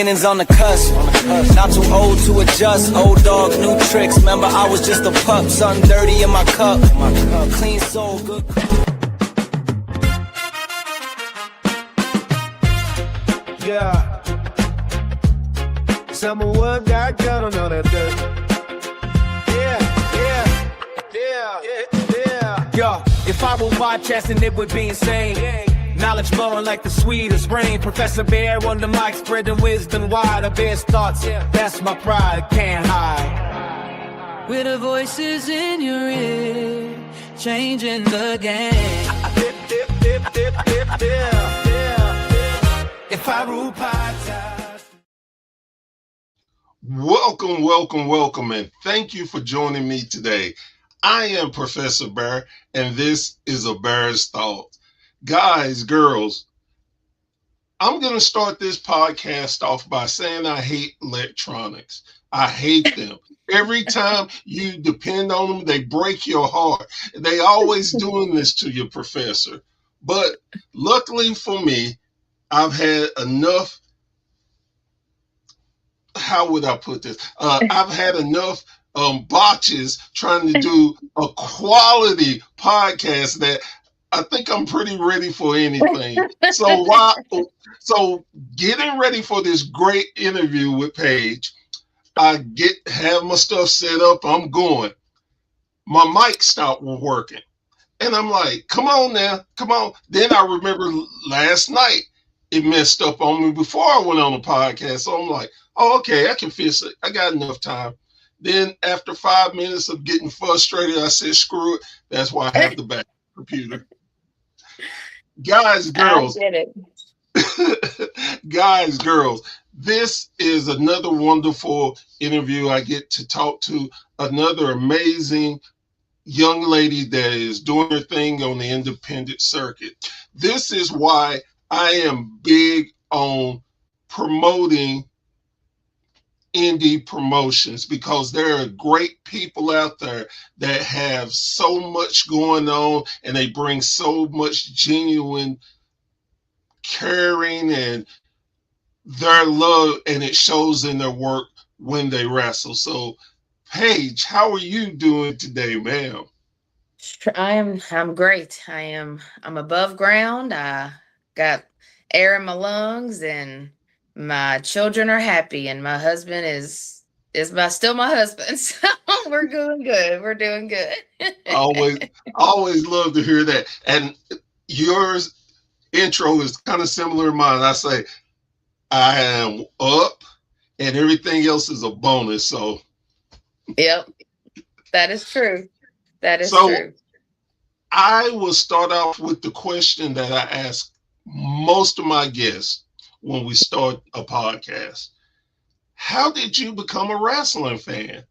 beginnings on the cusp. Not too old to adjust. Old dog, new tricks. Remember, I was just a pup. Something dirty in my cup. Clean soul, good. Yeah. Someone got gun on that dirt. Yeah. If I were podcasting, it would be insane. Knowledge blowing like the sweetest rain. Professor Bear on the mic, spreading wisdom wide. A bear's thoughts, that's my pride, can't hide. With the voices in your ear, changing the game. If I rule podcast. Welcome, and thank you for joining me today. I am Professor Bear, and this is A Bear's Thoughts. Guys, girls, I'm going to start this podcast off by saying I hate electronics. I hate them. Every time you depend on them, they break your heart. They always doing this to you, Professor. But luckily for me, I've had enough. How would I put this? I've had enough botches trying to do a quality podcast that I think I'm pretty ready for anything. So getting ready for this great interview with Paige, I have my stuff set up. I'm going. My mic stopped working. And I'm like, come on now, come on. Then I remember last night it messed up on me before I went on the podcast. So I'm like, oh, okay, I can fix it. I got enough time. Then after 5 minutes of getting frustrated, I said, screw it. That's why I have the back computer. Guys, girls. I get it. Guys, girls, this is another wonderful interview. I get to talk to another amazing young lady that is doing her thing on the independent circuit. This is why I am big on promoting indie promotions, because there are great people out there that have so much going on and they bring so much genuine caring and their love, and it shows in their work when they wrestle. So Paige, how are you doing today, ma'am? I'm great. I'm above ground. I got air in my lungs, and my children are happy, and my husband is still my husband. So we're doing good. We're doing good. always love to hear that. And yours intro is kind of similar to mine. I say I am up and everything else is a bonus. So yep, that is true. That is true. I will start off with the question that I ask most of my guests when we start a podcast. How did you become a wrestling fan?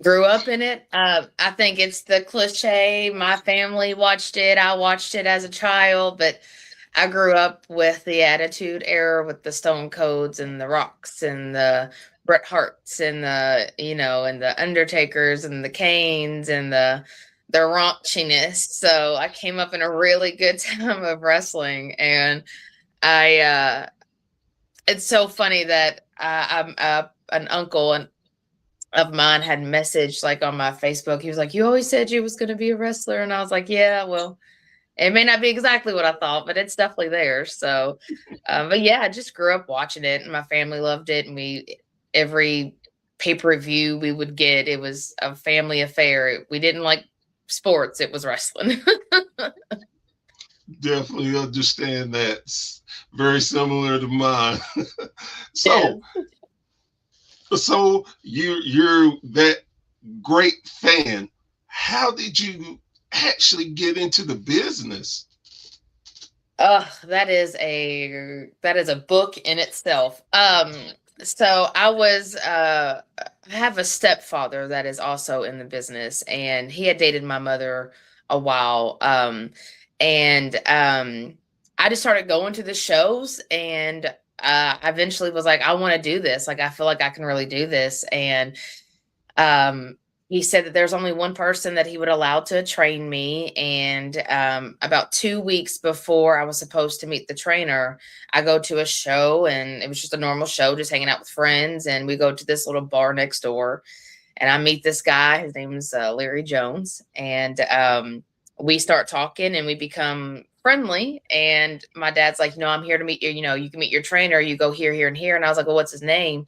Grew up in it. I think it's the cliche. My family watched it. I watched it as a child, but I grew up with the Attitude Era, with the Stone Colds and the Rocks and the Bret Harts and the, and the Undertakers and the Kanes and the raunchiness. So I came up in a really good time of wrestling, and it's so funny that an uncle of mine had messaged like on my Facebook. He was like, "You always said you was going to be a wrestler," and I was like, "Yeah, well, it may not be exactly what I thought, but it's definitely there." So, but yeah, I just grew up watching it, and my family loved it, and every pay-per-view we would get, it was a family affair. We didn't like sports, it was wrestling. Definitely understand that. It's very similar to mine. So you're that great fan. How did you actually get into the business? That is a book in itself. So I have a stepfather that is also in the business, and he had dated my mother a while. I just started going to the shows, and I eventually was like, I want to do this. Like, I feel like I can really do this. And he said that there's only one person that he would allow to train me. And about 2 weeks before I was supposed to meet the trainer, I go to a show, and it was just a normal show, just hanging out with friends. And we go to this little bar next door, and I meet this guy. His name is Larry Jones. And we start talking, and we become friendly. And my dad's like, I'm here to meet you. You can meet your trainer. You go here, here, and here. And I was like, well, what's his name?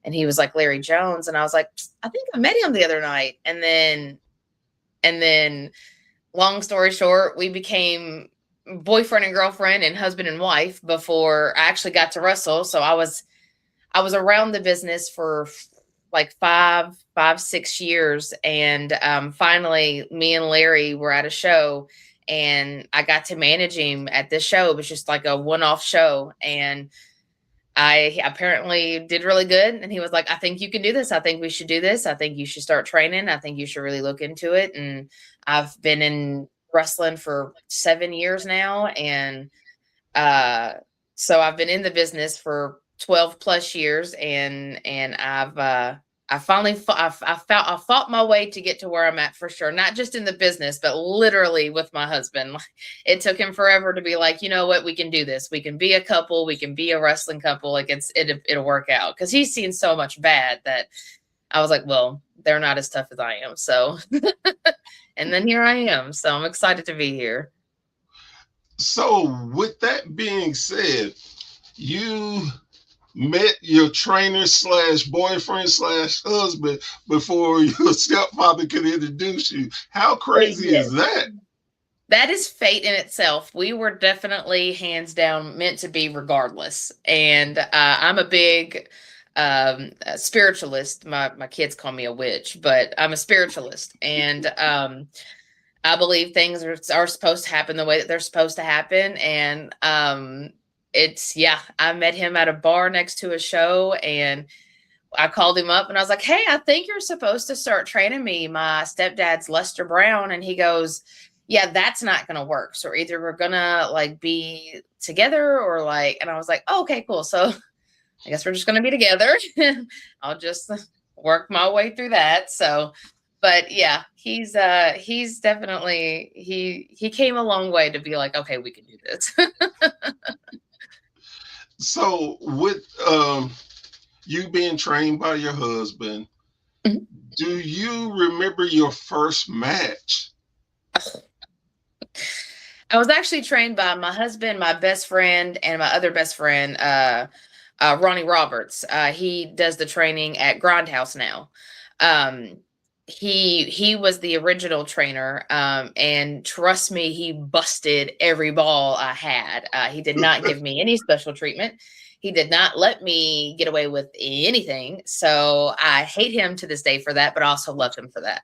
And he was like, Larry Jones. And I was like, I think I met him the other night. And then long story short, we became boyfriend and girlfriend and husband and wife before I actually got to wrestle. So I was around the business for like 6 years. And finally me and Larry were at a show, and I got to manage him at this show. It was just like a one-off show. And I apparently did really good. And he was like, I think you can do this. I think we should do this. I think you should start training. I think you should really look into it. And I've been in wrestling for 7 years now. And so I've been in the business for 12 plus years. And I finally I fought my way to get to where I'm at, for sure. Not just in the business, but literally with my husband. It took him forever to be like, you know what, we can do this. We can be a couple. We can be a wrestling couple. Like it'll work out. Because he's seen so much bad that I was like, well, they're not as tough as I am. So, and then here I am. So I'm excited to be here. So with that being said, you met your trainer / boyfriend / husband before your stepfather could introduce you. How crazy is that? That is fate in itself. We were definitely hands down meant to be regardless. And I'm a big spiritualist. My kids call me a witch, but I'm a spiritualist. And I believe things are supposed to happen the way that they're supposed to happen. And I met him at a bar next to a show, and I called him up and I was like, hey, I think you're supposed to start training me. My stepdad's Lester Brown. And he goes, yeah, that's not going to work. So either we're going to like be together or like, and I was like, oh, okay, cool. So I guess we're just going to be together. I'll just work my way through that. So, but yeah, he's definitely, he came a long way to be like, okay, we can do this. So with you being trained by your husband, Mhm. do you remember your first match? I was actually trained by my husband, my best friend, and my other best friend, Ronnie Roberts. He does the training at Grindhouse now. He was the original trainer, and trust me, he busted every ball I had. He did not give me any special treatment. He did not let me get away with anything. So I hate him to this day for that, but I also love him for that.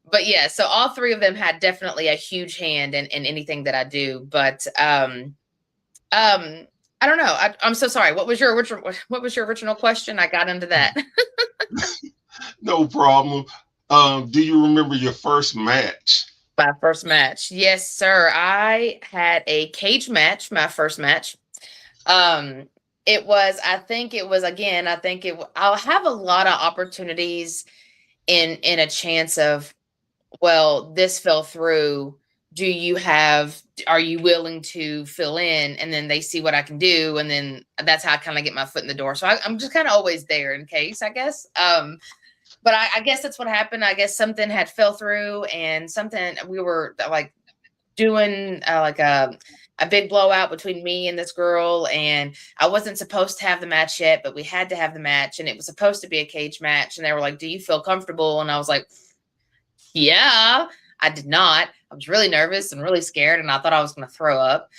But yeah, so all three of them had definitely a huge hand in anything that I do. But I don't know. I'm so sorry. What was your original question? I got into that. No problem. Do you remember your first match? My first match. Yes, sir. I had a cage match, my first match. It was, I'll have a lot of opportunities in a chance of, well, this fell through. Are you willing to fill in? And then they see what I can do. And then that's how I kind of get my foot in the door. So I'm just kind of always there in case, I guess. But I guess that's what happened. I guess something had fell through, and we were like doing like a big blowout between me and this girl. And I wasn't supposed to have the match yet, but we had to have the match, and it was supposed to be a cage match. And they were like, do you feel comfortable? And I was like, yeah. I did not. I was really nervous and really scared, and I thought I was going to throw up.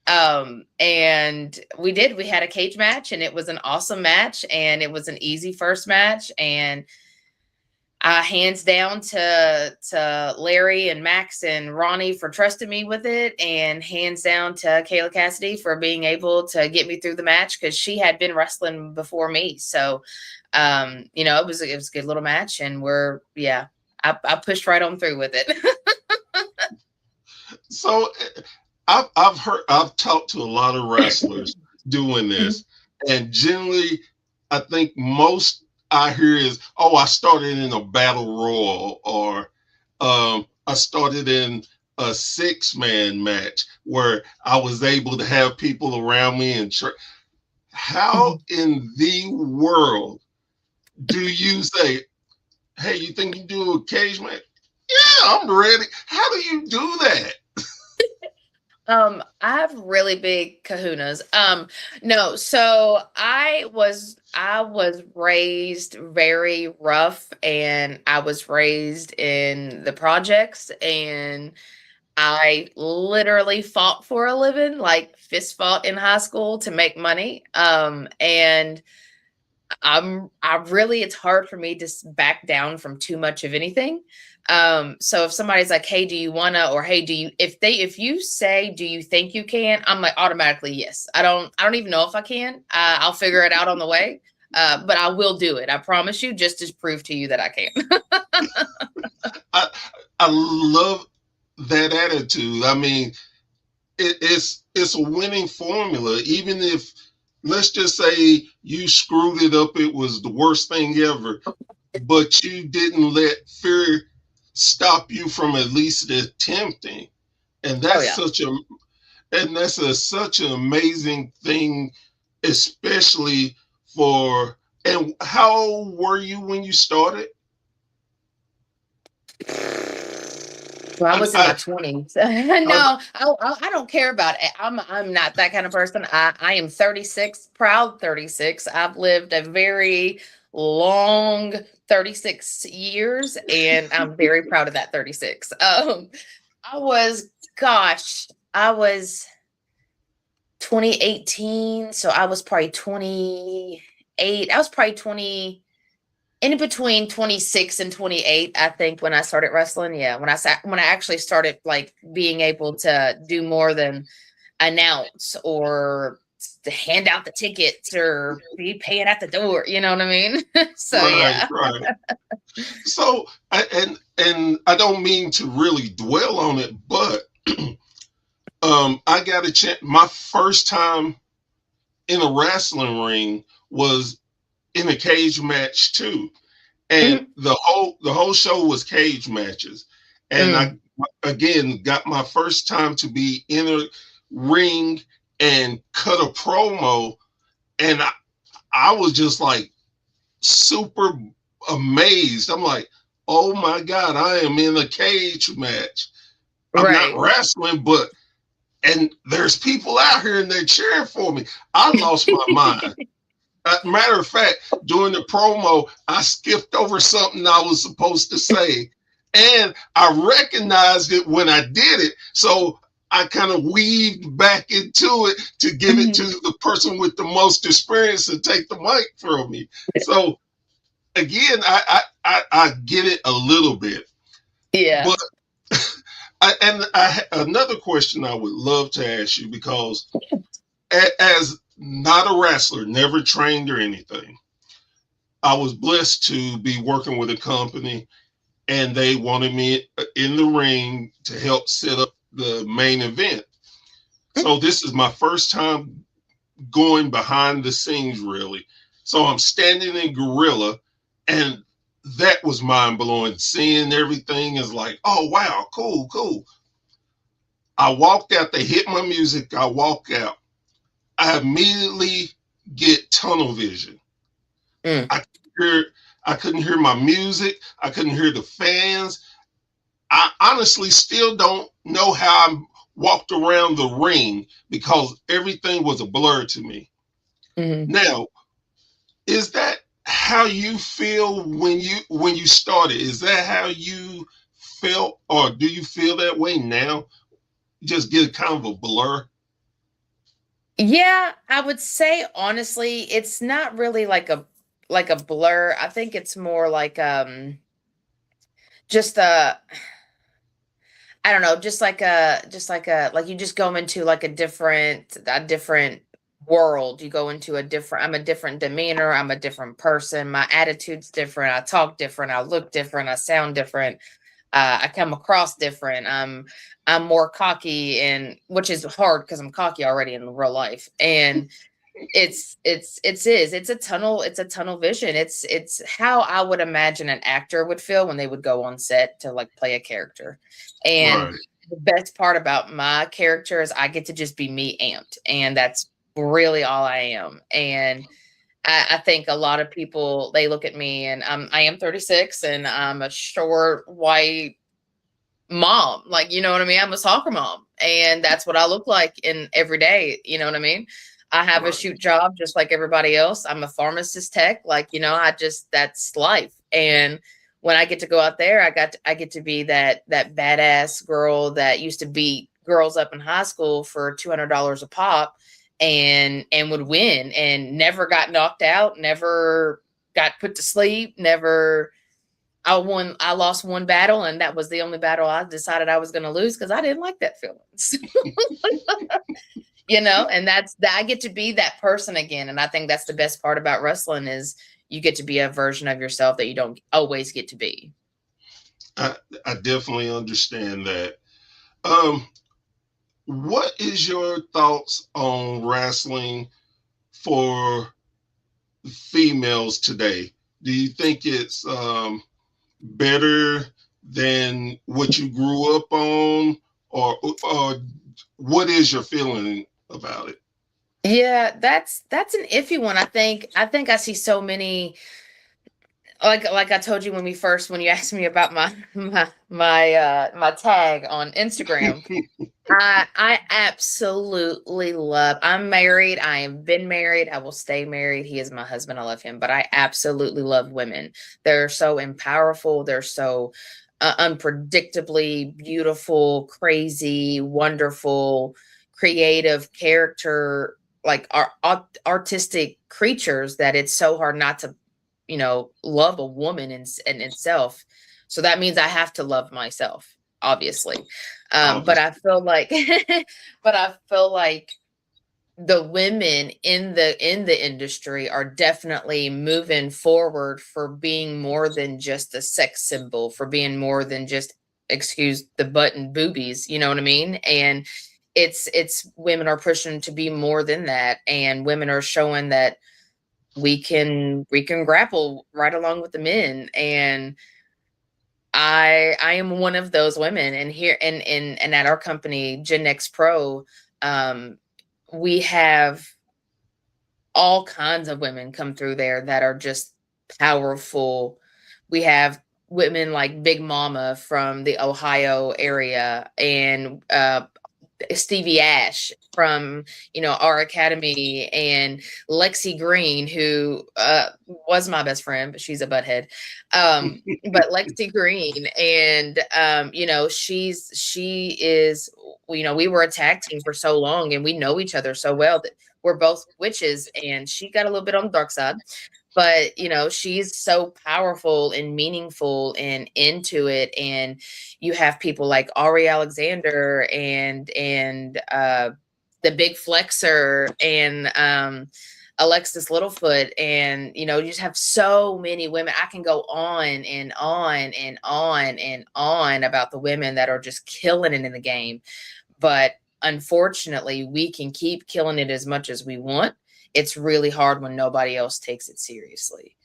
And we had a cage match, and it was an awesome match, and it was an easy first match. And hands down to Larry and Max and Ronnie for trusting me with it, and hands down to Kayla Cassidy for being able to get me through the match, because she had been wrestling before me. So, it was a good little match, and I pushed right on through with it. So I've talked to a lot of wrestlers doing this, and generally, I think I hear is, oh, I started in a battle royal, or I started in a 6-man match where I was able to have people around me. And how in the world do you say, hey, you think you do a cage match? Yeah, I'm ready. How do you do that? I have really big kahunas. No, so I was raised very rough, and I was raised in the projects, and I literally fought for a living, like fist fought in high school to make money. And it's hard for me to back down from too much of anything. So if somebody's like, hey, do you wanna, or hey, if you say, do you think you can? I'm like, automatically, yes. I don't even know if I can. I'll figure it out on the way. But I will do it. I promise you, just to prove to you that I can. I, I love that attitude. I mean, it's a winning formula. Even if, let's just say, you screwed it up, it was the worst thing ever, but you didn't let fear stop you from at least attempting. And that's Oh such an amazing thing, especially for. And how old were you when you started? Well, I I, was in my 20s. No, I, I don't care about it. I'm not that kind of person. I am 36, proud 36. I've lived a very long 36 years, and I'm very proud of that 36. I was, gosh, I was 2018, so I was probably 28. I was probably 20, in between 26 and 28, I think, when I started wrestling. Yeah, when I actually started like being able to do more than announce or to hand out the tickets or be paying at the door. You know what I mean? So right, yeah. right. So, and I don't mean to really dwell on it, but I got a chance. My first time in a wrestling ring was in a cage match too, and Mhm. the whole show was cage matches, and I Mm, again got my first time to be in a ring and cut a promo, and I was just like super amazed. I'm like, oh my God, I am in a cage match. I'm not right. wrestling, but and there's people out here and they're cheering for me. I lost my mind. Matter of fact, during the promo, I skipped over something I was supposed to say, and I recognized it when I did it. So I kind of weaved back into it to give it to Mhm. the person with the most experience to take the mic from me. So again, I get it a little bit, Yeah. but another question I would love to ask you, because as not a wrestler, never trained or anything, I was blessed to be working with a company, and they wanted me in the ring to help set up the main event. So this is my first time going behind the scenes, really. So I'm standing in Gorilla, and that was mind blowing. Seeing everything is like, oh wow, cool, cool. I walked out, they hit my music, I walk out. I immediately get tunnel vision. Mm, I hear I couldn't hear my music, I couldn't hear the fans. I honestly still don't know how I walked around the ring because everything was a blur to me. mhm. Now, is that how you feel when you started? Is that how you felt, or do you feel that way now? Just get kind of a blur. Yeah, I would say honestly, it's not really like a blur. I think it's more like just a, I don't know, like you just go into like a different world. You go into I'm a different demeanor, I'm a different person. My attitude's different. I talk different, I look different, I sound different. I come across different. I'm more cocky, and which is hard because I'm cocky already in real life. And It's a tunnel vision. It's how I would imagine an actor would feel when they would go on set to like play a character. And Right. the best part about my character is I get to just be me amped, and that's really all I am. And I think a lot of people, they look at me, and I am 36, and I'm a short white mom. Like, you know what I mean? I'm a soccer mom, and that's what I look like in every day. You know what I mean? I have a Right. shoot job just like everybody else. I'm a pharmacist tech. Like, that's life. And when I get to go out there, I get to be that badass girl that used to beat girls up in high school for $200 a pop, and would win, and never got knocked out, never got put to sleep, never. I lost one battle, and that was the only battle I decided I was going to lose because I didn't like that feeling. And that's that I get to be that person again. And I think that's the best part about wrestling is you get to be a version of yourself that you don't always get to be. I, I definitely understand that. Um, what is your thoughts on wrestling for females today? Do you think it's better than what you grew up on, or what is your feeling about it? Yeah, that's an iffy one. I think I see so many, like I told you when you asked me about my tag on Instagram. I absolutely love. I'm married. I have been married. I will stay married. He is my husband. I love him, but I absolutely love women. They're so empowerful. They're so unpredictably beautiful, crazy, wonderful, creative character, like artistic creatures that it's so hard not to, love a woman in itself. So that means I have to love myself, obviously. But I Obviously. feel like, but I feel like the women in the industry are definitely moving forward for being more than just a sex symbol, for being more than just, excuse the butt and boobies, you know what I mean? And it's women are pushing to be more than that, and women are showing that we can grapple right along with the men. And I am one of those women, and here and at our company, Gen X Pro, um, we have all kinds of women come through there that are just powerful. We have women like Big Mama from the Ohio area, and Stevie Ash from our academy, and Lexi Green, who was my best friend, but she's a butthead. But Lexi Green, and she is, we were a tag team for so long, and we know each other so well that we're both witches, and she got a little bit on the dark side. But she's so powerful and meaningful and into it. And you have people like Ari Alexander, and the Big Flexer, and Alexis Littlefoot, and you just have so many women. I can go on and on and on and on about the women that are just killing it in the game. But unfortunately, we can keep killing it as much as we want. It's really hard when nobody else takes it seriously.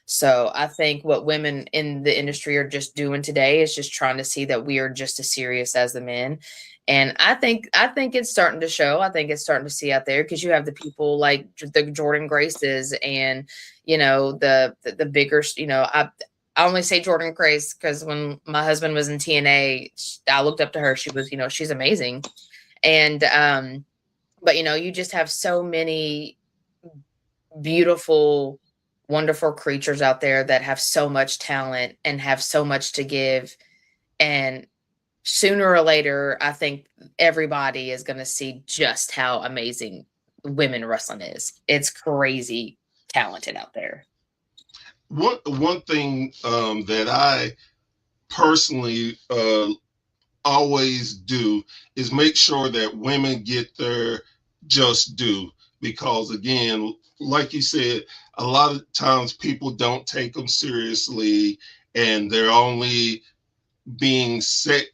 So I think what women in the industry are just doing today is just trying to see that we are just as serious as the men. And I think it's starting to show. I think it's starting to see out there, because you have the people like the Jordan Graces, and the bigger, I only say Jordan Grace because when my husband was in TNA, I looked up to her. She was, she's amazing. And but you just have so many beautiful, wonderful creatures out there that have so much talent and have so much to give. And sooner or later, I think everybody is going to see just how amazing women wrestling is. It's crazy talented out there. One thing that I personally always do is make sure that women get their just due, because again, like you said, a lot of times people don't take them seriously, and they're only being set,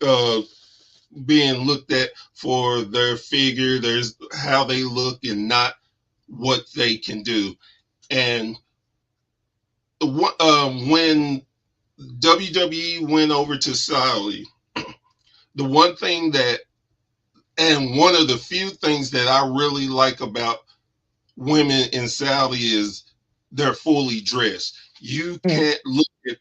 being looked at for their figure, there's how they look, and not what they can do. And when WWE went over to Saudi, the one thing that, and one of the few things that I really like about women in Saudi is they're fully dressed. You can't look at,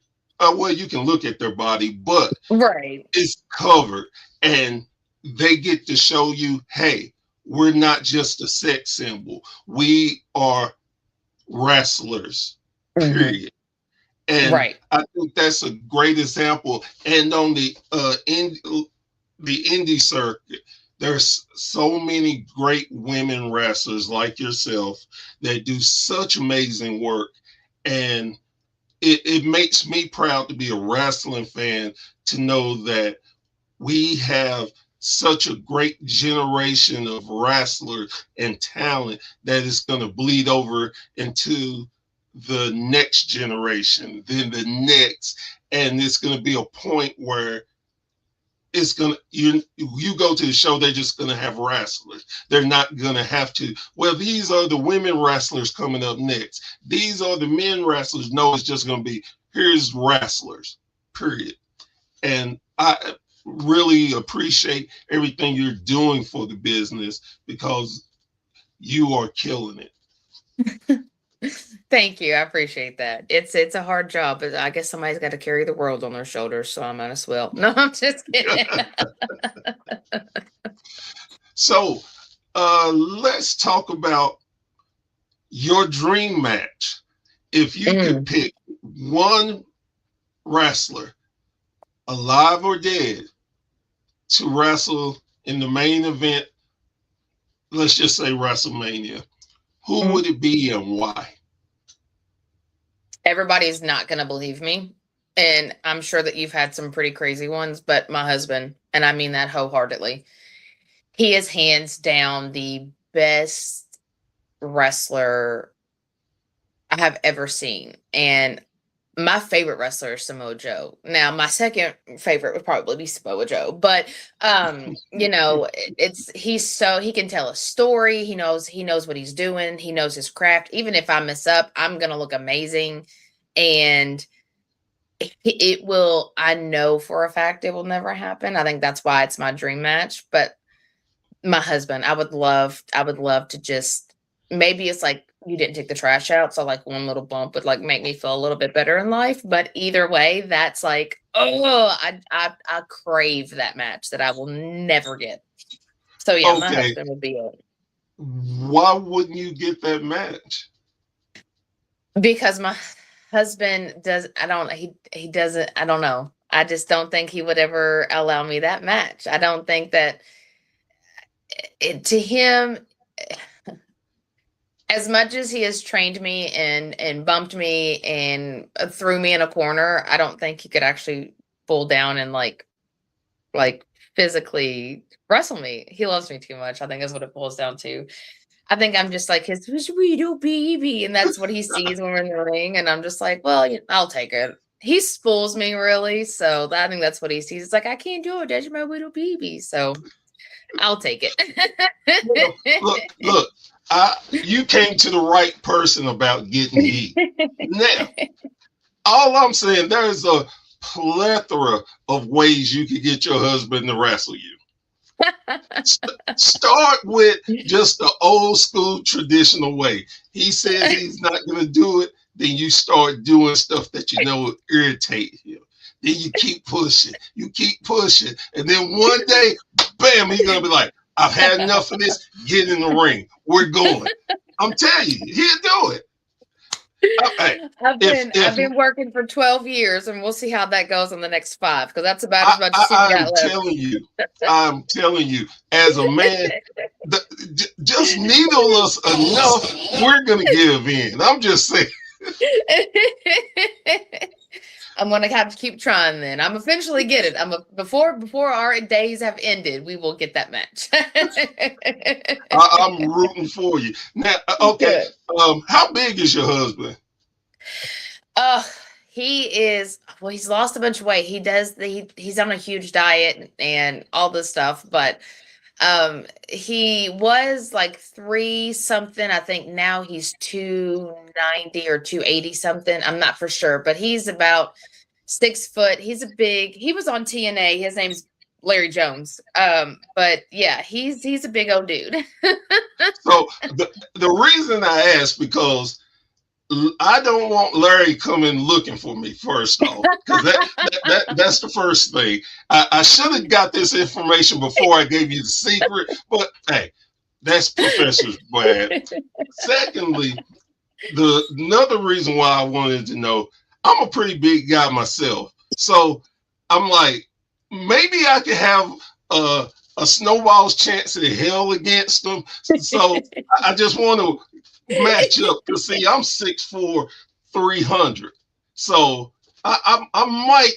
well, you can look at their body, but Right. it's covered, and they get to show you, hey, we're not just a sex symbol. We are wrestlers, period. And Right. I think that's a great example. And on the indie circuit, there's so many great women wrestlers like yourself that do such amazing work. And it makes me proud to be a wrestling fan, to know that we have such a great generation of wrestlers and talent that is going to bleed over into the next generation, then the next, and it's going to be a point where it's going to, you go to the show, they're just going to have wrestlers. They're not going to have to, well, these are the women wrestlers coming up next, these are the men wrestlers. No, it's just going to be, here's wrestlers, period. And I really appreciate everything you're doing for the business, because you are killing it. Thank you. I appreciate that. It's a hard job, but I guess somebody's got to carry the world on their shoulders, so I might as well. No, I'm just kidding. So let's talk about your dream match. If you could pick one wrestler, alive or dead, to wrestle in the main event, let's just say WrestleMania, who would it be and why? Everybody's not going to believe me. And I'm sure that you've had some pretty crazy ones, but my husband, and I mean that wholeheartedly, he is hands down the best wrestler I have ever seen. And my favorite wrestler is Samoa Joe. Now, my second favorite would probably be Samoa Joe, but you know, he can tell a story. He knows what he's doing. He knows his craft. Even if I mess up, I'm gonna look amazing, and it will. I know for a fact it will never happen. I think that's why it's my dream match. But my husband, I would love to just, maybe it's like, you didn't take the trash out, so like one little bump would like make me feel a little bit better in life. But either way, that's like, oh, I crave that match that I will never get. So yeah, my husband would be it. Why wouldn't you get that match? Because my husband he doesn't, I don't know. I just don't think he would ever allow me that match. I don't think that to him, as much as he has trained me and bumped me and threw me in a corner, I don't think he could actually pull down and like physically wrestle me. He loves me too much. I think that's what it boils down to. I think I'm just like his sweet little baby, and that's what he sees when we're in the ring. And I'm just like, well, I'll take it. He spools me really, so I think that's what he sees. It's like, I can't do it. That's my little baby, so I'll take it. Look. You came to the right person about getting heat. Now, all I'm saying, there's a plethora of ways you could get your husband to wrestle you. Start with just the old school traditional way. He says he's not going to do it, then you start doing stuff that you know will irritate him. Then you keep pushing, and then one day, bam, he's going to be like, I've had enough of this. Get in the ring. We're going. I'm telling you, he'll do it. Okay. I've been working for 12 years, and we'll see how that goes in the next 5, because that's about as much as you've got left. I'm telling you, as a man, just needle us enough, we're going to give in. I'm just saying. I'm going to have to keep trying then. I'm eventually get it. Before our days have ended, we will get that match. I'm rooting for you. Now, okay. How big is your husband? He's lost a bunch of weight. He's on a huge diet and all this stuff, but He was like 3 something. I think now he's 290 or 280 something. I'm not for sure, but he's about 6 foot. He was on TNA. His name's Larry Jones. But yeah, he's a big old dude. So the reason I ask, because I don't want Larry coming looking for me, first off, because that's the first thing. I should have got this information before I gave you the secret, but hey, that's Professor's bad. Secondly, another reason why I wanted to know, I'm a pretty big guy myself, so I'm like, maybe I could have a snowball's chance at hell against them. So I just want to match up, because see, I'm 6'4", 300. So I might,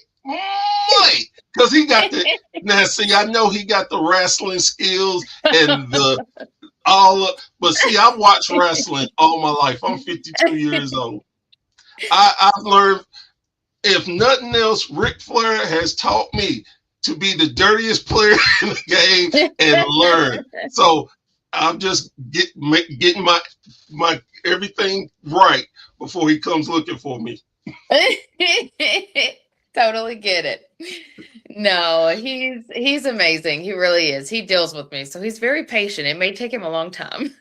because he got the, now see, I know he got the wrestling skills and but see, I've watched wrestling all my life. I'm 52 years old. I've learned, if nothing else, Ric Flair has taught me to be the dirtiest player in the game and learn. So I'm just getting my everything right before he comes looking for me. Totally get it. No, he's amazing. He really is. He deals with me, so he's very patient. It may take him a long time.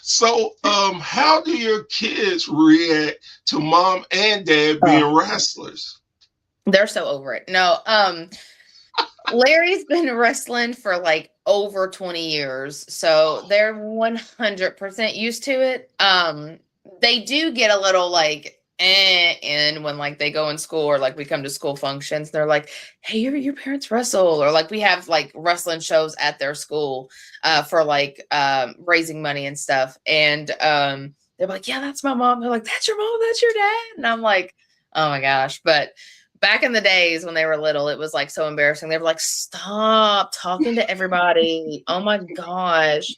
So, how do your kids react to mom and dad being wrestlers? They're so over it. No, Larry's been wrestling for like over 20 years, so they're 100% used to it. They do get a little like in when like they go in school, or like we come to school functions. They're like, "Hey, your parents wrestle," or like we have like wrestling shows at their school for like raising money and stuff. And they're like, "Yeah, that's my mom." They're like, "That's your mom, that's your dad," and I'm like, "Oh my gosh!" But back in the days when they were little, it was like so embarrassing. They were like, "Stop talking to everybody." Oh my gosh.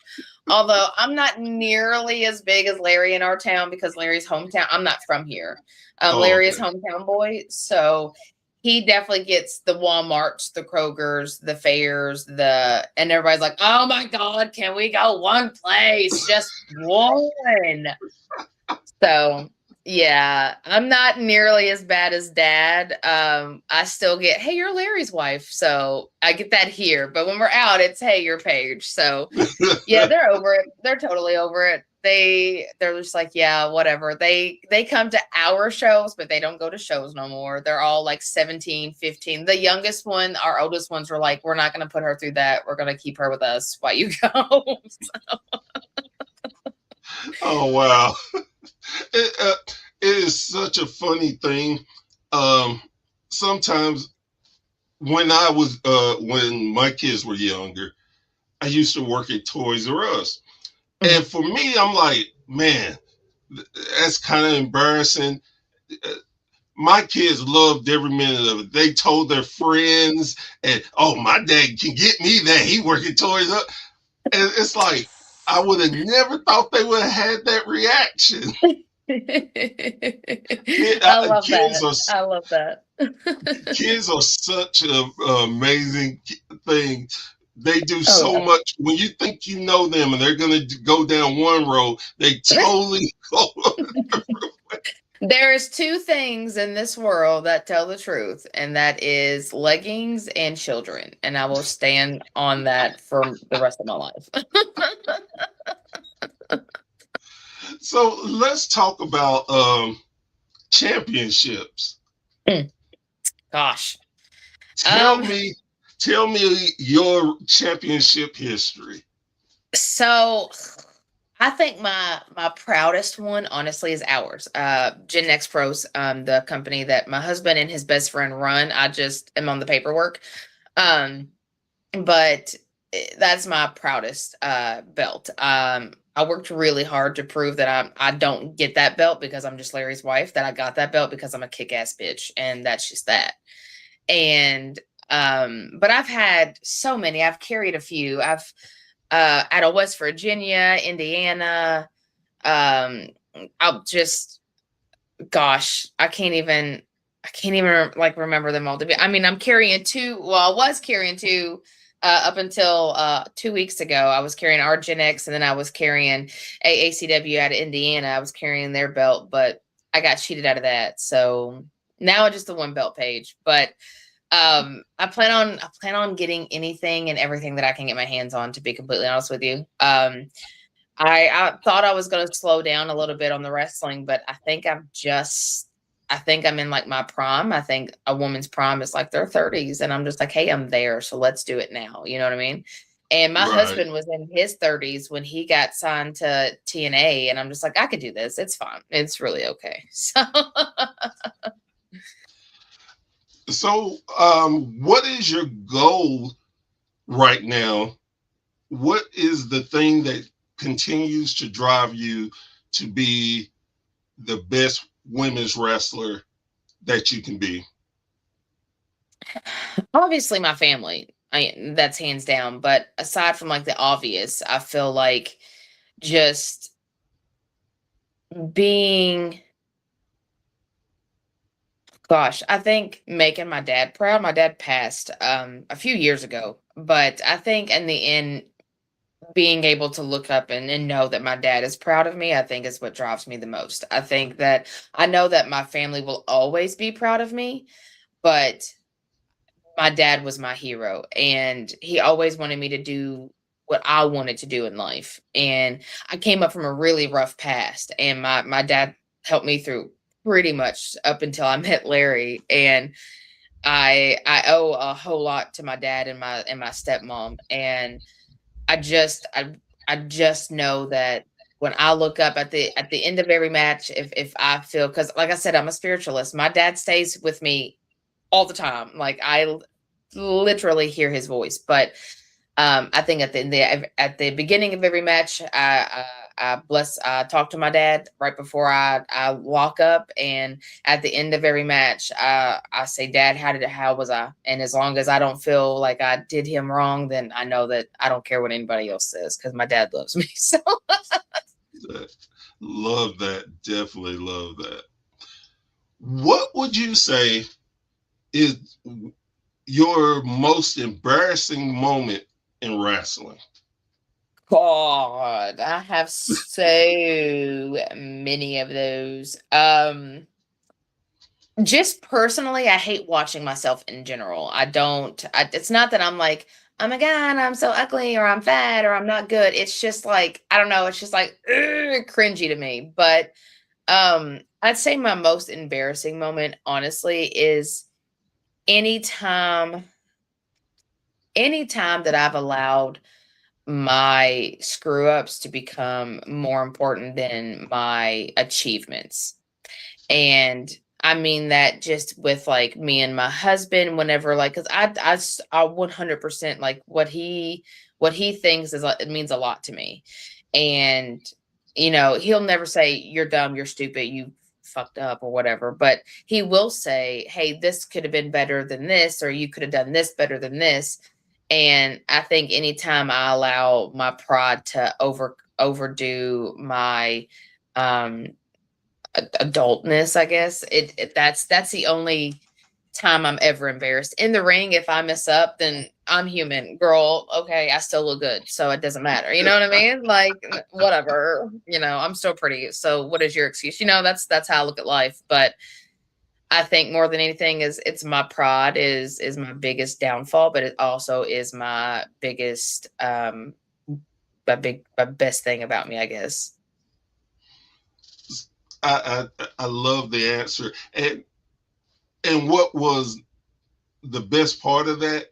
Although I'm not nearly as big as Larry in our town, because Larry's hometown, I'm not from here. Larry is hometown boy. So he definitely gets the Walmarts, the Krogers, the fairs, and everybody's like, "Oh my God, can we go one place? Just one." So yeah, I'm not nearly as bad as dad. I still get, "Hey, you're Larry's wife." So I get that here. But when we're out, it's, "Hey, you're Paige." So yeah, they're over it. They're totally over it. They're just like, yeah, whatever. They come to our shows, but they don't go to shows no more. They're all like 17, 15. The youngest one, our oldest ones, were like, "We're not going to put her through that. We're going to keep her with us while you go." Oh, wow. It is such a funny thing. Sometimes when when my kids were younger, I used to work at Toys R Us. And for me, I'm like, man, that's kind of embarrassing. My kids loved every minute of it. They told their friends, and, "Oh, my dad can get me that. He worked at Toys R Us." And it's like, I would have never thought they would have had that reaction. I love that. I love that. Kids are such an amazing thing. They do so much. When you think you know them and they're going to go down one road, they totally go. There's 2 things in this world that tell the truth, and that is leggings and children. And I will stand on that for the rest of my life. So let's talk about championships. Gosh. Tell me your championship history. So I think my proudest one, honestly, is ours. Gen X Pros, the company that my husband and his best friend run. I just am on the paperwork. But that's my proudest belt. I worked really hard to prove that I don't get that belt because I'm just Larry's wife, that I got that belt because I'm a kick-ass bitch, and that's just that. And but I've had so many. I've carried a few. I've out of West Virginia, Indiana. I'll just, gosh, I can't even like remember them all. I mean, I'm carrying 2. Well, I was carrying 2 up until 2 weeks ago, I was carrying our Gen X, and then I was carrying AACW out of Indiana. I was carrying their belt, but I got cheated out of that. So now it's just the one belt page. But I plan on getting anything and everything that I can get my hands on, to be completely honest with you. I thought I was going to slow down a little bit on the wrestling, but I think I'm in like my prime. I think a woman's prime is like their 30s, and I'm just like, hey, I'm there, so let's do it now. You know what I mean? And my husband was in his 30s when he got signed to TNA, and I'm just like, I could do this. It's fine. It's really okay. So, what is your goal right now? What is the thing that continues to drive you to be the best women's wrestler that you can be? Obviously, my family. That's hands down. But aside from like the obvious, I feel like just being, gosh, I think making my dad proud. My dad passed a few years ago, but I think in the end, being able to look up and know that my dad is proud of me, I think is what drives me the most. I think that I know that my family will always be proud of me, but my dad was my hero, and he always wanted me to do what I wanted to do in life. And I came up from a really rough past, and my dad helped me through pretty much up until I met Larry. And I owe a whole lot to my dad and my stepmom. And I just know that when I look up at the end of every match, if I feel, because like I said, I'm a spiritualist. My dad stays with me all the time. Like I literally hear his voice. But I think at the beginning of every match, I talk to my dad right before I walk up, and at the end of every match, I say, Dad, how was I? And as long as I don't feel like I did him wrong, then I know that I don't care what anybody else says, because my dad loves me. So love that. Definitely love that. What would you say is your most embarrassing moment in wrestling? God, I have so many of those. Just personally, I hate watching myself in general. It's not that I'm like, oh my God, I'm so ugly, or I'm fat, or I'm not good. It's just like, I don't know. It's just like cringy to me. But I'd say my most embarrassing moment, honestly, is anytime that I've allowed my screw ups to become more important than my achievements. And I mean that just with like me and my husband, whenever like, cause I 100% like what he thinks it means a lot to me. And, he'll never say you're dumb, you're stupid, you fucked up or whatever, but he will say, hey, this could have been better than this, or you could have done this better than this. And I think anytime I allow my pride to overdo my adultness, I guess that's the only time I'm ever embarrassed. In the ring, if I mess up, then I'm human, girl. Okay, I still look good, so it doesn't matter. You know what I mean? Like, whatever. I'm still pretty. So what is your excuse? That's how I look at life. But I think more than anything it's my pride is my biggest downfall, but it also is my biggest, my best thing about me, I guess. I love the answer. And what was the best part of that?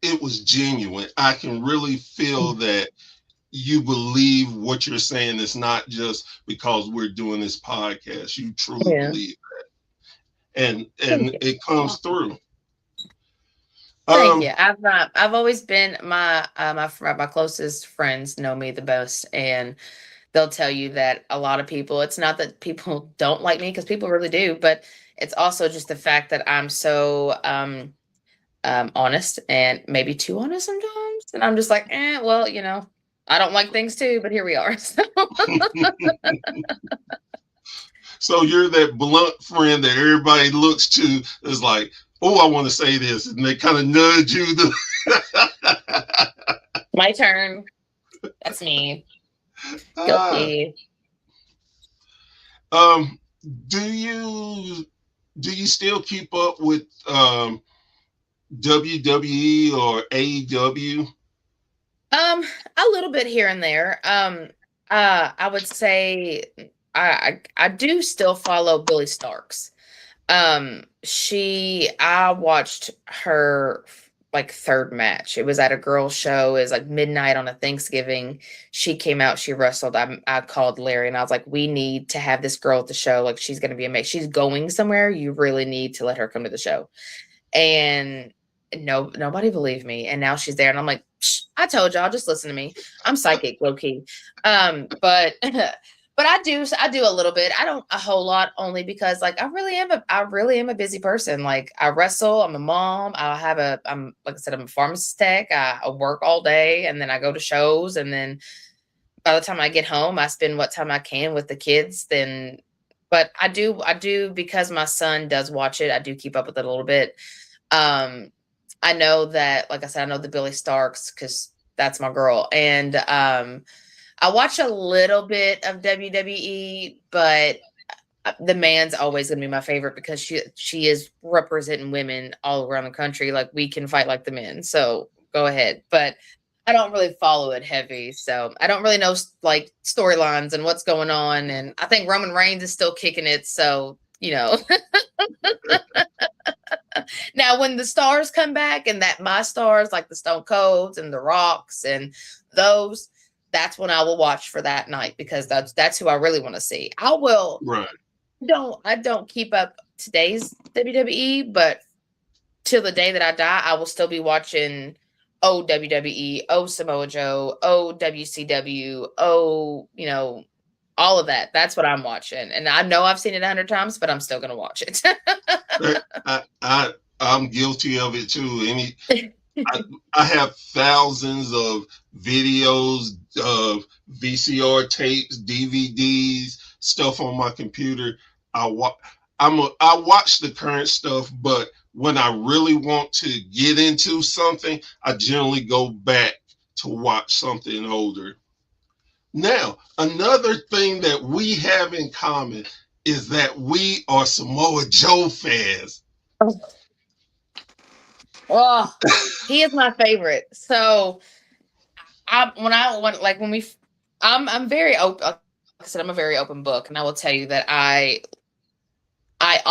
It was genuine. I can really feel that you believe what you're saying is not just because we're doing this podcast. You truly believe that. And it comes through. Thank you. I've always been my closest friends know me the best, and they'll tell you that a lot of people, it's not that people don't like me, because people really do, but it's also just the fact that I'm so honest, and maybe too honest sometimes. And I'm just like, well, I don't like things too, but here we are. So you're that blunt friend that everybody looks to is like, oh, I want to say this, and they kind of nudge you. My turn. That's me. Guilty. Um, do you still keep up with WWE or AEW? A little bit here and there. I would say I do still follow Billy Starks. I watched her like third match. It was at a girls' show. It was like midnight on a Thanksgiving. She came out, she wrestled. I called Larry and I was like, we need to have this girl at the show. Like, she's gonna be amazing. She's going somewhere. You really need to let her come to the show. And nobody believed me. And now she's there. And I'm like, I told y'all, just listen to me. I'm psychic, low key. But but I do a little bit. I don't a whole lot, only because like I really am a busy person. Like, I wrestle, I'm a mom, I'm like I said, I'm a pharmacist tech. I work all day and then I go to shows, and then by the time I get home, I spend what time I can with the kids. But I do because my son does watch it. I do keep up with it a little bit. I know that, like I said, I know the Billy Starks because that's my girl. And I watch a little bit of WWE, but the man's always going to be my favorite because she is representing women all around the country. Like, we can fight like the men. So go ahead. But I don't really follow it heavy. So I don't really know like storylines and what's going on. And I think Roman Reigns is still kicking it. So, now, when the stars come back, and that my stars like the Stone Colds and the Rocks and that's when I will watch for that night, because that's who I really want to see. I will. Right. I don't keep up today's WWE, but till the day that I die, I will still be watching WWE, Samoa Joe, WCW, all of that. That's what I'm watching. And I know I've seen it 100 times, but I'm still going to watch it. I'm guilty of it too. I have thousands of videos of VCR tapes, DVDs, stuff on my computer. I watch the current stuff, but when I really want to get into something, I generally go back to watch something older. Now, another thing that we have in common is that we are Samoa Joe fans. Oh, he is my favorite. So I'm very open. Like I said, I'm a very open book, and I will tell you that I am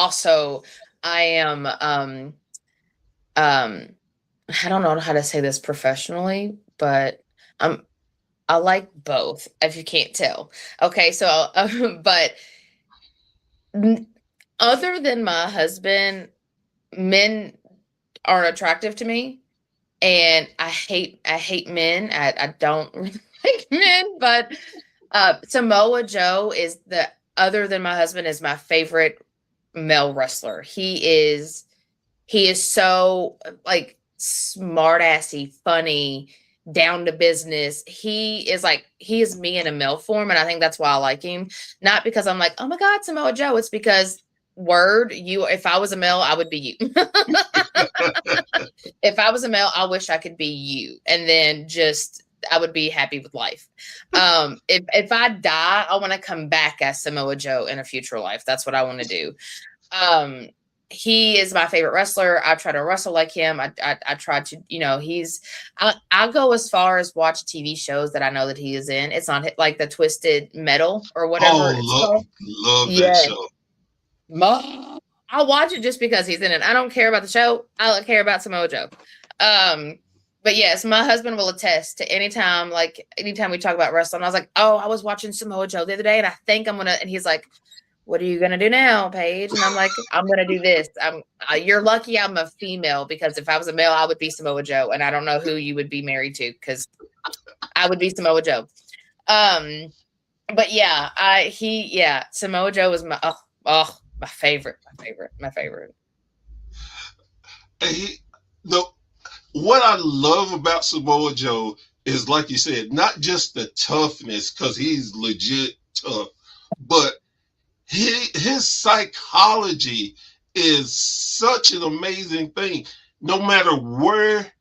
I don't know how to say this professionally, but I like both, if you can't tell. Okay, so but other than my husband, men aren't attractive to me, and I hate men. I don't really like men, but Samoa Joe other than my husband, is my favorite male wrestler. He is so like smart assy, funny, down to business. He is me in a male form, and I think that's why I like him. Not because I'm like, oh my God, Samoa Joe. It's because if I was a male, I would be you. If I was a male, I wish I could be you. And then I would be happy with life. If I die, I want to come back as Samoa Joe in a future life. That's what I want to do. He is my favorite wrestler. I try to wrestle like him. I try to, I'll go as far as watch TV shows that I know that he is in. It's on like the Twisted Metal or whatever. Love that show. I'll watch it just because he's in it. I don't care about the show. I don't care about Samoa Joe. But yes, my husband will attest to anytime we talk about wrestling, I was like, oh, I was watching Samoa Joe the other day, and I think and he's like, what are you going to do now, Paige? And I'm like, I'm going to do this. You're lucky I'm a female, because if I was a male, I would be Samoa Joe, and I don't know who you would be married to, because I would be Samoa Joe. But yeah, Samoa Joe was my favorite. What I love about Samoa Joe is, like you said, not just the toughness, because he's legit tough, but his psychology is such an amazing thing. No matter where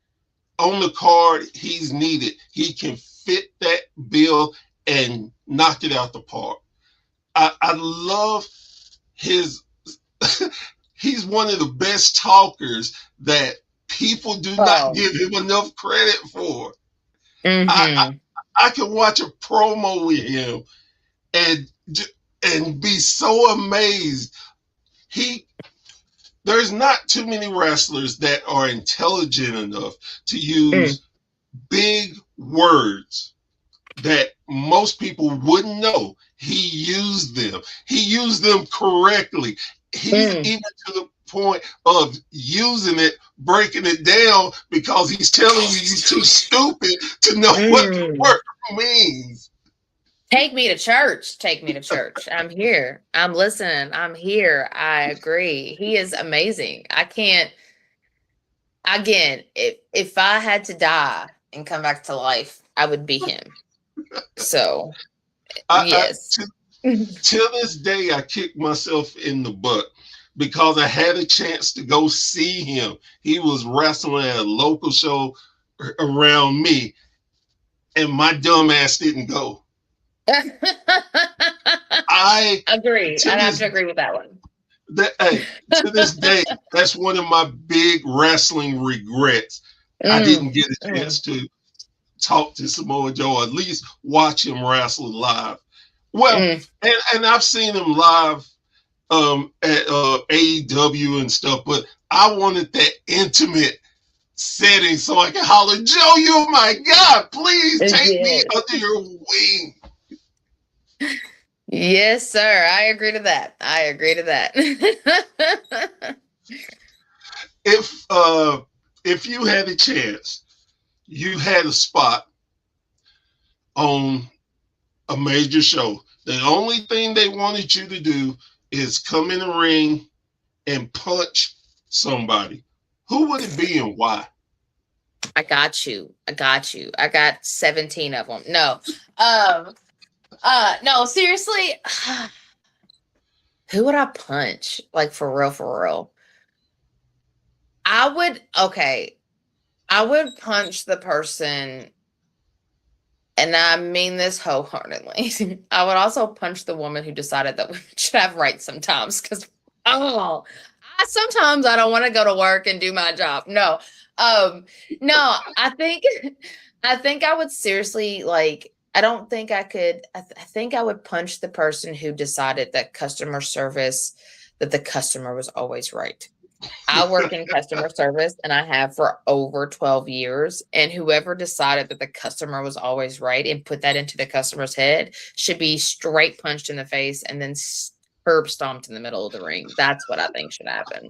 on the card he's needed, he can fit that bill and knock it out the park. I love his. He's one of the best talkers that people do not give him enough credit for. Mm-hmm. I can watch a promo with him and be so amazed. There's not too many wrestlers that are intelligent enough to use big words that most people wouldn't know. He used them. He used them correctly. He's even to the point of using it, breaking it down, because he's telling you you're too stupid to know what the word means. Take me to church. Take me to church. I'm here. I'm listening. I'm here. I agree. He is amazing. I can't. Again, if I had to die and come back to life, I would be him. So, yes. Till this day, I kick myself in the butt because I had a chance to go see him. He was wrestling at a local show around me, and my dumb ass didn't go. I agree. I'd have to agree with that one. To this day, that's one of my big wrestling regrets. I didn't get a chance to talk to Samoa Joe, or at least watch him wrestle live. Well, and I've seen him live at AEW and stuff, but I wanted that intimate setting so I can holler, Joe, you're my God, please take me under your wing. Yes, sir. I agree to that. If you had a chance, you had a spot on a major show, the only thing they wanted you to do is come in the ring and punch somebody, who would it be and why? I got you. I got 17 of them. No. No, seriously. Who would I punch? Like, for real. I would punch the person, and I mean this wholeheartedly. I would also punch the woman who decided that women should have rights sometimes, because sometimes I don't want to go to work and do my job. No, I think I would seriously, like, I don't think I could. I think I would punch the person who decided that that the customer was always right. I work in customer service, and I have for over 12 years. And whoever decided that the customer was always right and put that into the customer's head should be straight punched in the face and then curb stomped in the middle of the ring. That's what I think should happen.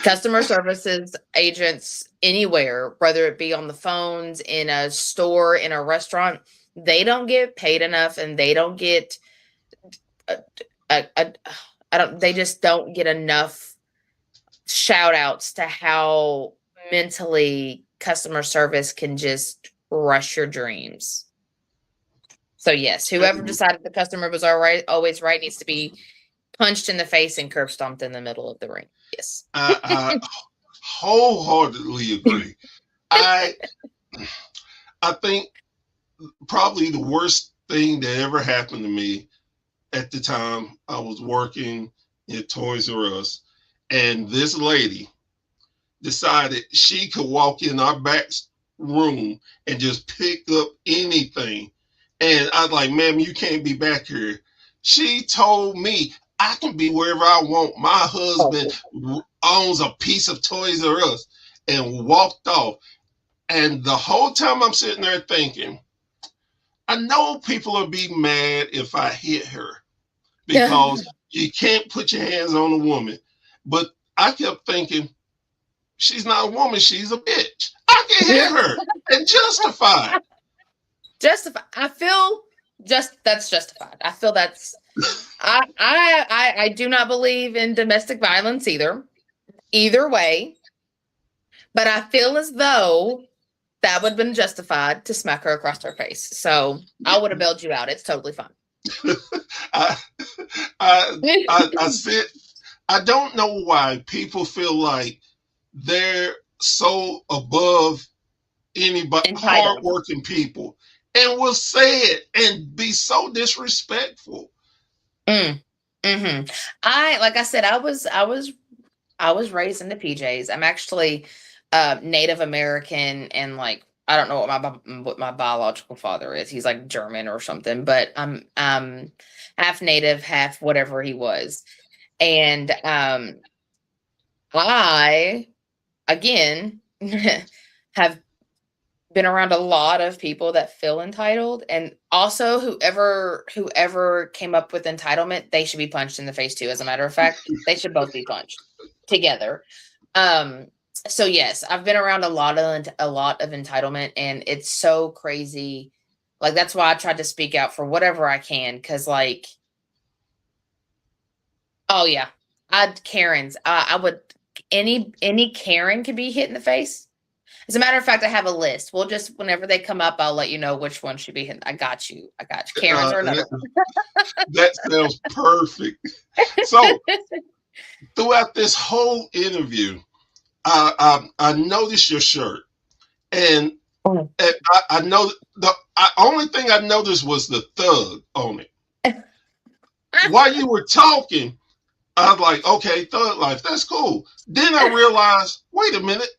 Customer services agents anywhere, whether it be on the phones, in a store, in a restaurant, they don't get paid enough, and they don't get they just don't get enough shout outs to how mentally customer service can just rush your dreams. So yes, whoever decided the customer was always right needs to be punched in the face and curb stomped in the middle of the ring. Yes. I wholeheartedly agree. I think probably the worst thing that ever happened to me at the time, I was working at Toys R Us, and this lady decided she could walk in our back room and just pick up anything. And I was like, ma'am, you can't be back here. She told me I can be wherever I want. My husband owns a piece of Toys R Us, and walked off. And the whole time I'm sitting there thinking, I know people will be mad if I hit her, because you can't put your hands on a woman. But I kept thinking, she's not a woman, she's a bitch. I can hit her and justify. I feel that's justified. I feel that's I do not believe in domestic violence either way, but I feel as though that would have been justified to smack her across her face. So I would have bailed you out. It's totally fine. I said, I don't know why people feel like they're so above anybody, Entitled. hardworking people, and will say it and be so disrespectful. Like I said, I was raised in the PJs. I'm actually Native American, and like I don't know what my biological father is. He's like German or something, but I'm half Native, half whatever he was. And I again have been around a lot of people that feel entitled, and also whoever came up with entitlement, they should be punched in the face too. As a matter of fact, they should both be punched together. So yes, I've been around a lot of entitlement, and it's so crazy. Like that's why I tried to speak out for whatever I can, because like, oh yeah, I would any Karen could be hit in the face. As a matter of fact, I have a list. We'll just, whenever they come up, I'll let you know which one should be hit. I got you. Karen's are another. That sounds perfect. So throughout this whole interview, I noticed your shirt, and I know the only thing I noticed was the thug on it. While you were talking, I was like, okay, thug life, that's cool. Then I realized, wait a minute,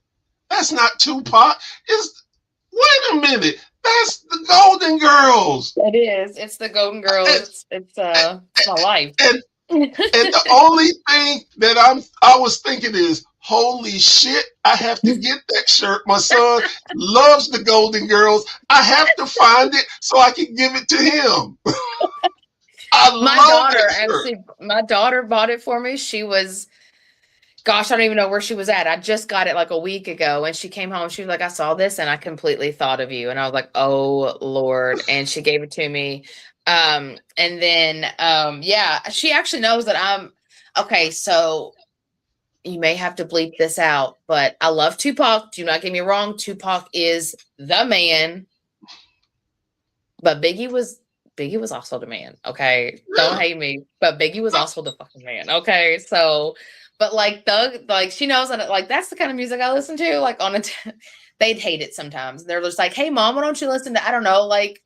that's not Tupac. Wait a minute, that's the Golden Girls. It is. It's the Golden Girls. It's my life. And the only thing that I was thinking is, holy shit, I have to get that shirt. My son loves the Golden Girls. I have to find it so I can give it to him. My daughter bought it for me. She was, gosh, I don't even know where she was at. I just got it like a week ago, and she came home. She was like, I saw this and I completely thought of you. And I was like, oh Lord. And she gave it to me. And then, yeah, she actually knows that I'm okay. So you may have to bleep this out, but I love Tupac. Do not get me wrong. Tupac is the man, but Biggie was also the man. Okay. Don't hate me, but Biggie was also the fucking man. Okay. So, but like Thug, like she knows that like, that's the kind of music I listen to, like they'd hate it sometimes. They're just like, hey mom, why don't you listen to, I don't know, like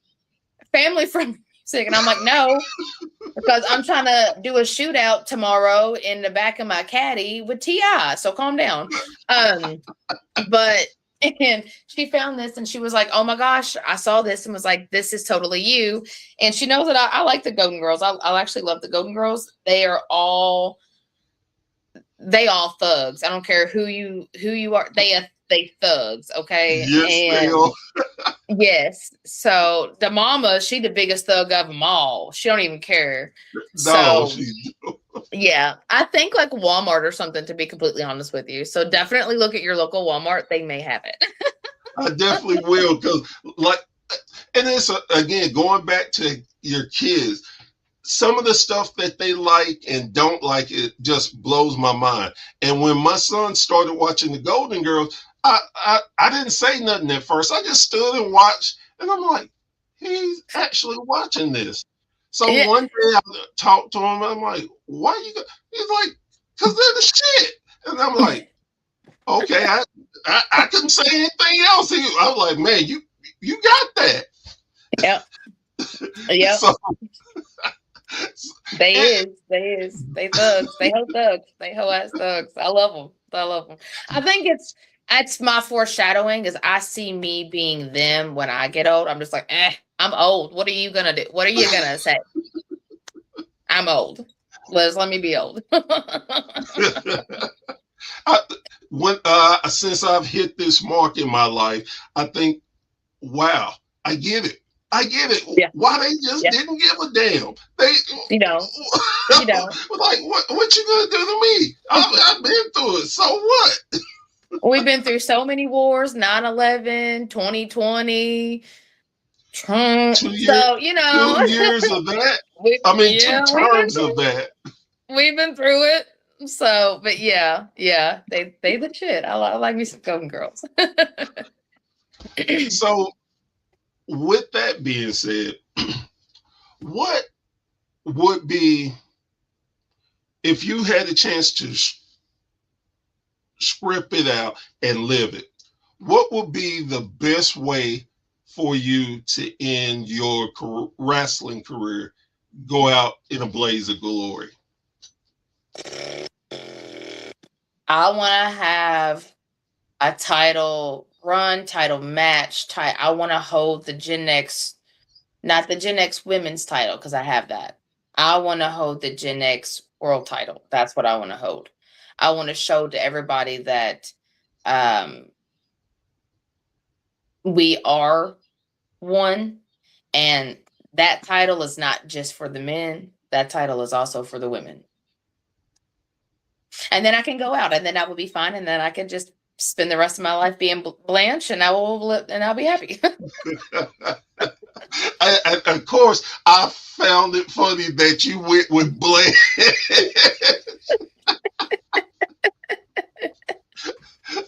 family friendly music? And I'm like, no, because I'm trying to do a shootout tomorrow in the back of my caddy with T.I. So calm down. But and she found this and she was like, oh my gosh, I saw this and was like, this is totally you. And she knows that I like the Golden Girls. I actually love the Golden Girls. They all thugs. I don't care who you are. They thugs. Okay. Yes, and they are. Yes. So the mama, she the biggest thug of them all. She don't even care. No, So yeah, I think like Walmart or something, to be completely honest with you. So definitely look at your local Walmart. They may have it. I definitely will, because like, and it's again going back to your kids. Some of the stuff that they like and don't like, it just blows my mind. And when my son started watching the Golden Girls, I didn't say nothing at first. I just stood and watched, and I'm like, he's actually watching this. So one day I talked to him. I'm like, why you go? He's like, because they're the shit. And I'm like, okay, I couldn't say anything else. I was like, man, you got that. Yep. Yep. So, They thugs. They hoe thugs. They hoe ass thugs. I love them. I think it's my foreshadowing, is I see me being them when I get old. I'm just like, I'm old. What are you gonna do? What are you gonna say? I'm old. Let me be old. Since I've hit this mark in my life, I think, wow, I get it. Yeah. Why they just didn't give a damn. They, like, what you gonna do to me? I've been through it. So what? We've been through so many wars, 9/11, 2020. So, 2 years of that. 2 terms of that. We've been through it. So, but yeah, they the shit. I like me some Golden Girls. So, with that being said, what would be, if you had a chance to script it out, and live it. What would be the best way for you to end your wrestling career? Go out in a blaze of glory. I want to have a title run, title match. I want to hold the Gen X, not the Gen X women's title, because I have that. I want to hold the Gen X world title. That's what I want to hold. I want to show to everybody that we are one, and that title is not just for the men. That title is also for the women. And then I can go out, and then I will be fine, and then I can just spend the rest of my life being Blanche, and I'll be happy. Of course, I found it funny that you went with Blanche.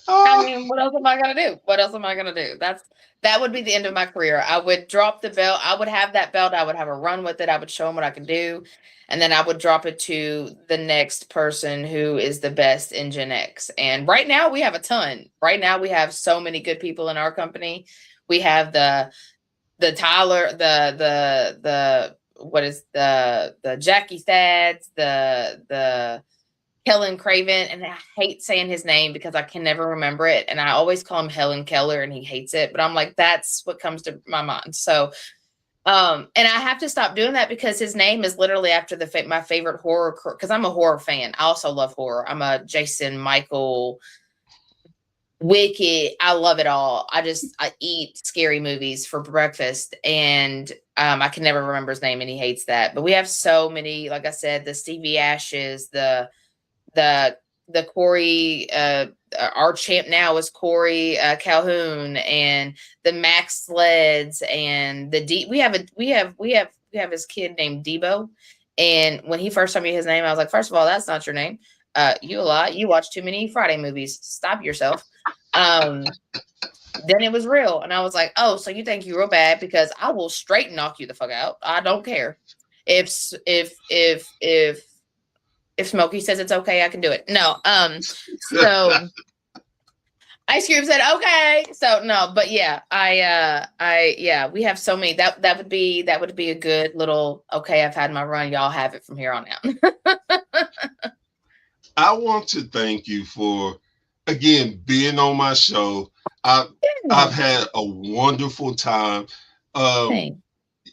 I mean, what else am I gonna do? What else am I gonna do? That would be the end of my career. I would drop the belt. I would have that belt. I would have a run with it. I would show them what I can do. And then I would drop it to the next person who is the best in Gen X. And right now we have a ton. Right now we have so many good people in our company. We have the Tyler, the Jackie Stads, the Helen Craven, and I hate saying his name because I can never remember it. And I always call him Helen Keller and he hates it, but I'm like, that's what comes to my mind. So, and I have to stop doing that because his name is literally after my favorite horror, because I'm a horror fan. I also love horror. I'm a Jason, Michael, Wicked. I love it all. I eat scary movies for breakfast, and I can never remember his name, and he hates that. But we have so many, like I said, the Stevie Ashes, the Corey, our champ now is Corey Calhoun, and the Max Sleds, and we have his kid named Debo. And when he first told me his name, I was like, first of all, that's not your name. You a lot. You watch too many Friday movies. Stop yourself. Then it was real, and I was like, oh, so you think you're real bad because I will straight knock you the fuck out. I don't care if Smokey says it's okay, I can do it. No. So Ice Cube said, okay. So no, but yeah, yeah, we have so many. That would be a good little, okay, I've had my run. Y'all have it from here on out. I want to thank you for, again, being on my show. I've had a wonderful time.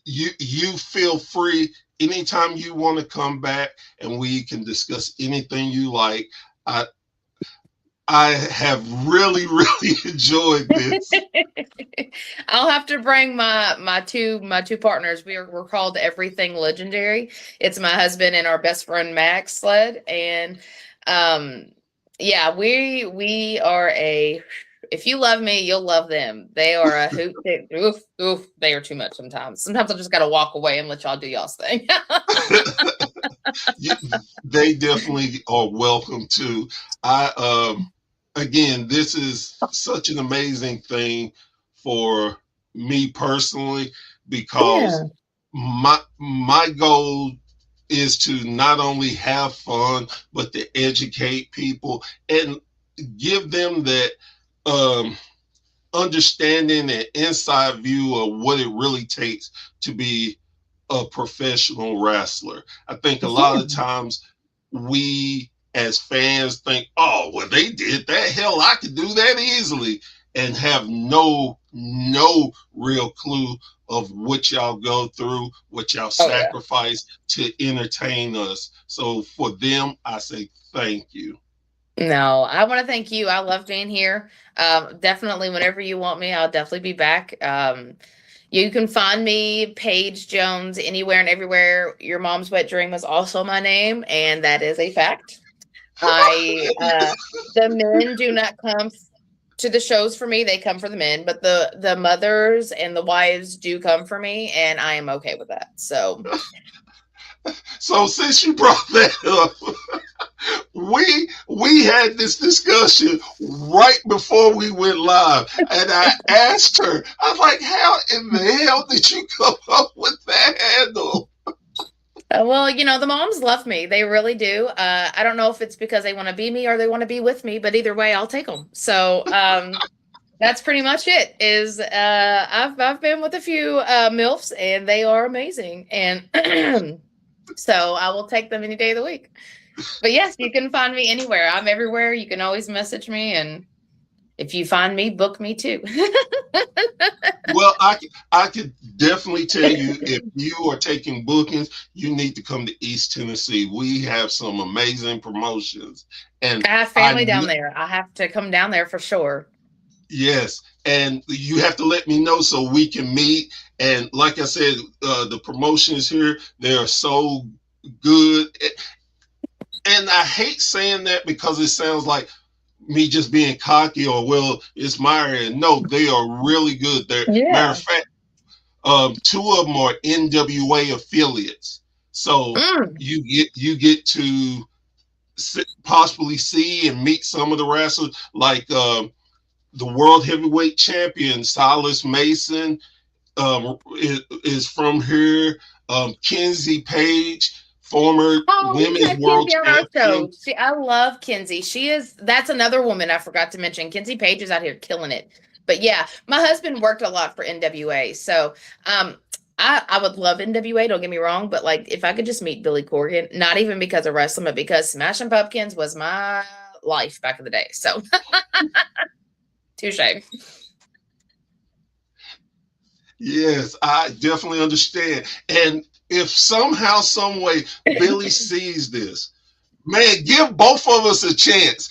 You feel free anytime you want to come back and we can discuss anything you like. I have really, really enjoyed this. I'll have to bring my two partners. We're called Everything Legendary. It's my husband and our best friend Max Sled. And yeah, we are if you love me, you'll love them. They are a hoot. They are too much sometimes. Sometimes I just got to walk away and let y'all do y'all's thing. They definitely are welcome too. Again, this is such an amazing thing for me personally, because my goal is to not only have fun, but to educate people and give them that understanding and inside view of what it really takes to be a professional wrestler. I think a lot of times we as fans think, oh, well, they did that. Hell, I could do that easily, and have no real clue of what y'all go through, what y'all sacrifice to entertain us. So for them, I say thank you. No, I want to thank you. I love being here. Definitely, whenever you want me, I'll definitely be back. You can find me, Paige Jones, anywhere and everywhere. Your Mom's Wet Dream is also my name, and that is a fact. The men do not come to the shows for me; they come for the men. But the mothers and the wives do come for me, and I am okay with that. So since you brought that up, we had this discussion right before we went live, and I asked her, I was like, how in the hell did you come up with that handle? Well, the moms love me. They really do. I don't know if it's because they want to be me or they want to be with me, but either way, I'll take them. So that's pretty much it. I've been with a few milfs and they are amazing, and so I will take them any day of the week. But yes, you can find me anywhere. I'm everywhere. You can always message me, and if you find me, book me too. Well, I could definitely tell you if you are taking bookings, you need to come to East Tennessee. We have some amazing promotions, and I have family down there. I have to come down there for sure. yes, and you have to let me know so we can meet. And like I said, the promotions here, they are so good. And I hate saying that because it sounds like me just being cocky or, well, it's my area. No, they are really good. They're, matter of Yeah. fact, two of them are NWA affiliates. So Mm. you get to possibly see and meet some of the wrestlers, like the world heavyweight champion Silas Mason is from here. Kinsey Page, former Oh, we women's had world Kinsey on our champion. show. I love Kinsey. That's another woman I forgot to mention. Kinsey Page is out here killing it. But yeah, my husband worked a lot for NWA. So I would love NWA, don't get me wrong, but like if I could just meet Billy Corgan, not even because of wrestling, but because Smashing Pumpkins was my life back in the day. So touche. Yes, I definitely understand. And if somehow, some way, Billy sees this, man, give both of us a chance.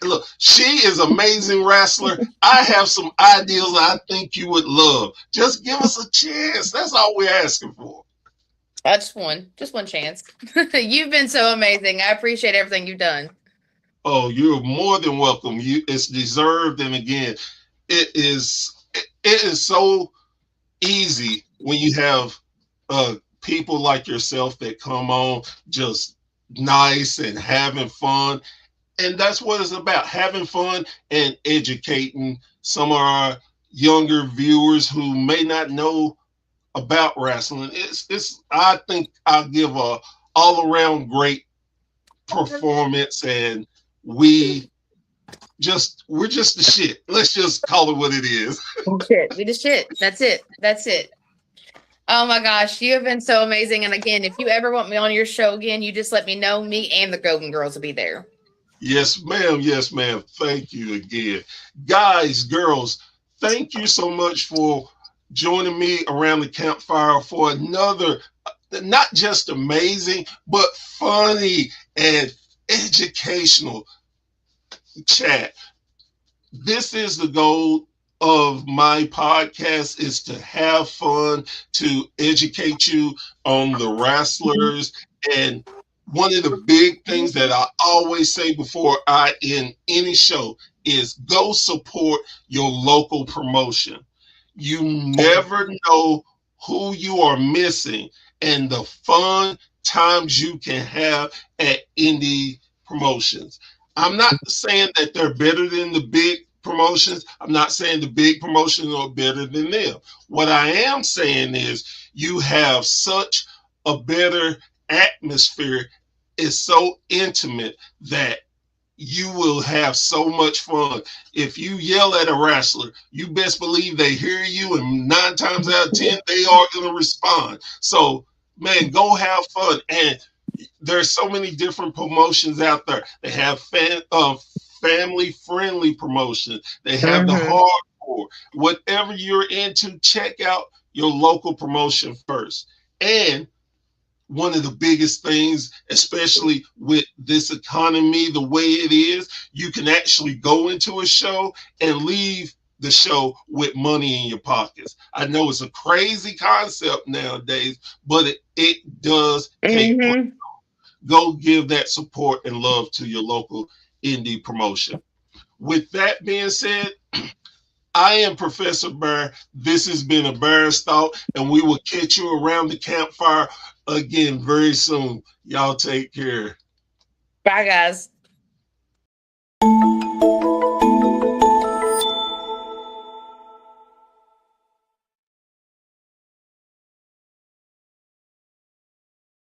Look, she is an amazing wrestler. I have some ideas I think you would love. Just give us a chance. That's all we're asking for. Just one chance. You've been so amazing. I appreciate everything you've done. Oh, you're more than welcome. It's deserved. And again, it is so easy when you have people like yourself that come on just nice and having fun. And that's what it's about, having fun and educating some of our younger viewers who may not know about wrestling. It's I think I'll give a all around great performance, and we're just the shit. Let's just call it what it is. Shit. We just shit. That's it. That's it. Oh my gosh, you have been so amazing. And again, if you ever want me on your show again, you just let me know. Me and the Golden Girls will be there. Yes, ma'am. Yes, ma'am. Thank you again. Guys, girls, thank you so much for joining me around the campfire for another, not just amazing, but funny and educational chat. This is the goal of my podcast, is to have fun, to educate you on the wrestlers. And one of the big things that I always say before I end any show is go support your local promotion. You never know who you are missing and the fun times you can have at indie promotions. I'm not saying that they're better than the big promotions. I'm not saying the big promotions are better than them. What I am saying is you have such a better atmosphere. It's so intimate that you will have so much fun. If you yell at a wrestler, you best believe they hear you, and 9 times out of 10, they are going to respond. So, man, go have fun. And there's so many different promotions out there. They have family-friendly promotions. They have the hardcore. Whatever you're into, check out your local promotion first. And one of the biggest things, especially with this economy the way it is, you can actually go into a show and leave the show with money in your pockets. I know it's a crazy concept nowadays, but it does take place. Go give that support and love to your local indie promotion. With that being said, I am Professor Bear. This has been a Bear's Thought, and we will catch you around the campfire again very soon. Y'all take care. Bye, guys.